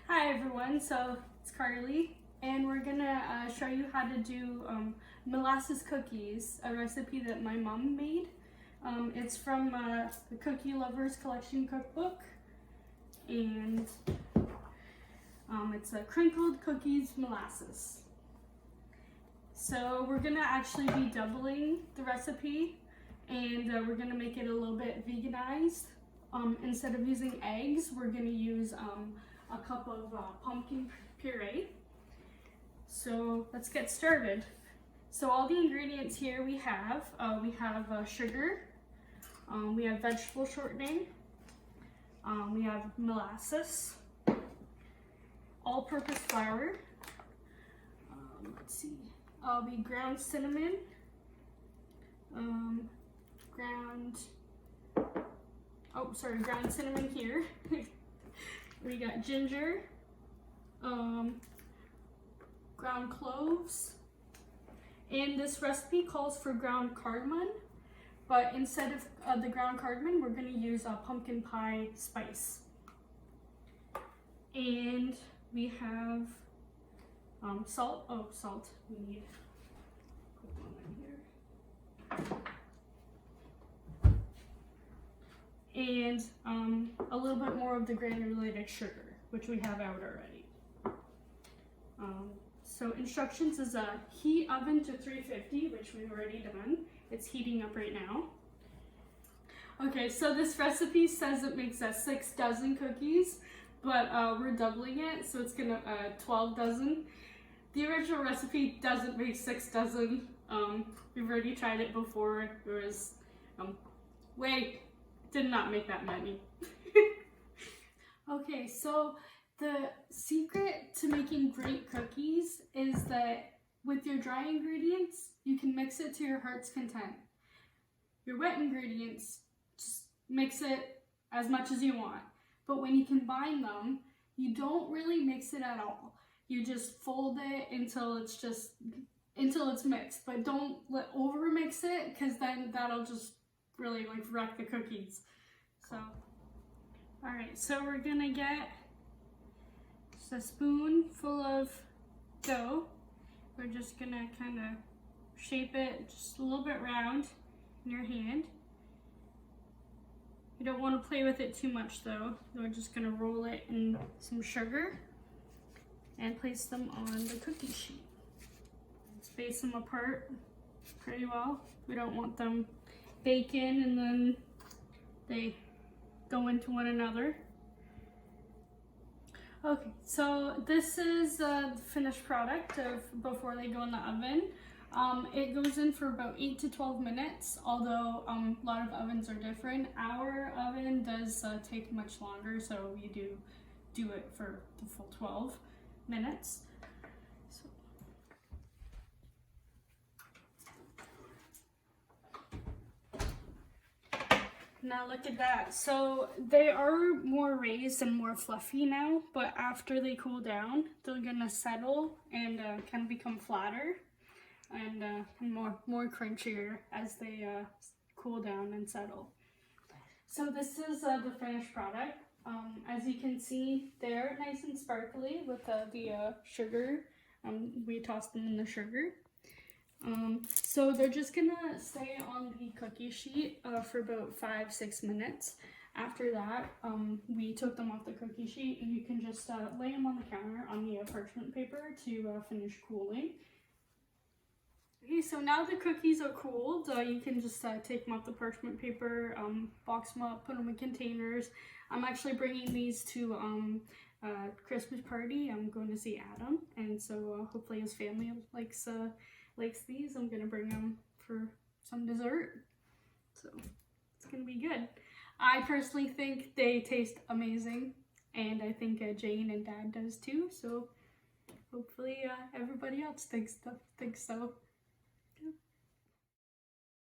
Hi everyone, so it's Carly and we're gonna show you how to do molasses cookies, a recipe that my mom made. It's from the Cookie Lovers Collection Cookbook, and it's a crinkled cookies molasses. So we're gonna actually be doubling the recipe, and we're gonna make it a little bit veganized. Instead of using eggs, we're gonna use a cup of pumpkin puree. So let's get started. So all the ingredients here we have sugar, we have vegetable shortening, we have molasses, all-purpose flour, let's see, we ground cinnamon, ground cinnamon here. We got ginger, ground cloves, and this recipe calls for ground cardamom, but instead of the ground cardamom, we're going to use a pumpkin pie spice. And we have salt. Oh, salt. We need. Put one in here. And a little bit more of the granulated sugar, which we have out already. So instructions is a heat oven to 350, which we've already done. It's heating up right now. Okay, so this recipe says it makes 6 dozen cookies, but we're doubling it, so it's gonna 12 dozen. The original recipe doesn't make 6 dozen. We've already tried it before. It was did not make that many. Okay, so the secret to making great cookies is that with your dry ingredients, you can mix it to your heart's content. Your wet ingredients, just mix it as much as you want. But when you combine them, you don't really mix it at all. You just fold it until it's mixed. But don't over mix it, because then that'll just really wreck the cookies. So, all right, so we're gonna get just a spoonful of dough. We're just gonna kind of shape it just a little bit round in your hand. You don't want to play with it too much though. We're just gonna roll it in some sugar and place them on the cookie sheet. Space them apart pretty well. We don't want them bacon and then they go into one another. Okay, so this is the finished product of before they go in the oven. It goes in for about 8 to 12 minutes, although a lot of ovens are different. Our oven does take much longer, so we do it for the full 12 minutes. Now look at that. So they are more raised and more fluffy now, but after they cool down, they're gonna settle and kind of become flatter and more crunchier as they cool down and settle. So this is the finished product. As you can see, they're nice and sparkly with the sugar. We tossed them in the sugar. So they're just gonna stay on the cookie sheet for about 5-6 minutes. After that, we took them off the cookie sheet, and you can just lay them on the counter on the parchment paper to finish cooling. Okay, so now the cookies are cooled, you can just take them off the parchment paper, box them up, put them in containers. I'm actually bringing these to a Christmas party. I'm going to see Adam, and so hopefully his family likes these. I'm gonna bring them for some dessert, so it's gonna be good. I personally think they taste amazing, and I think Jane and Dad does too, so hopefully everybody else thinks so.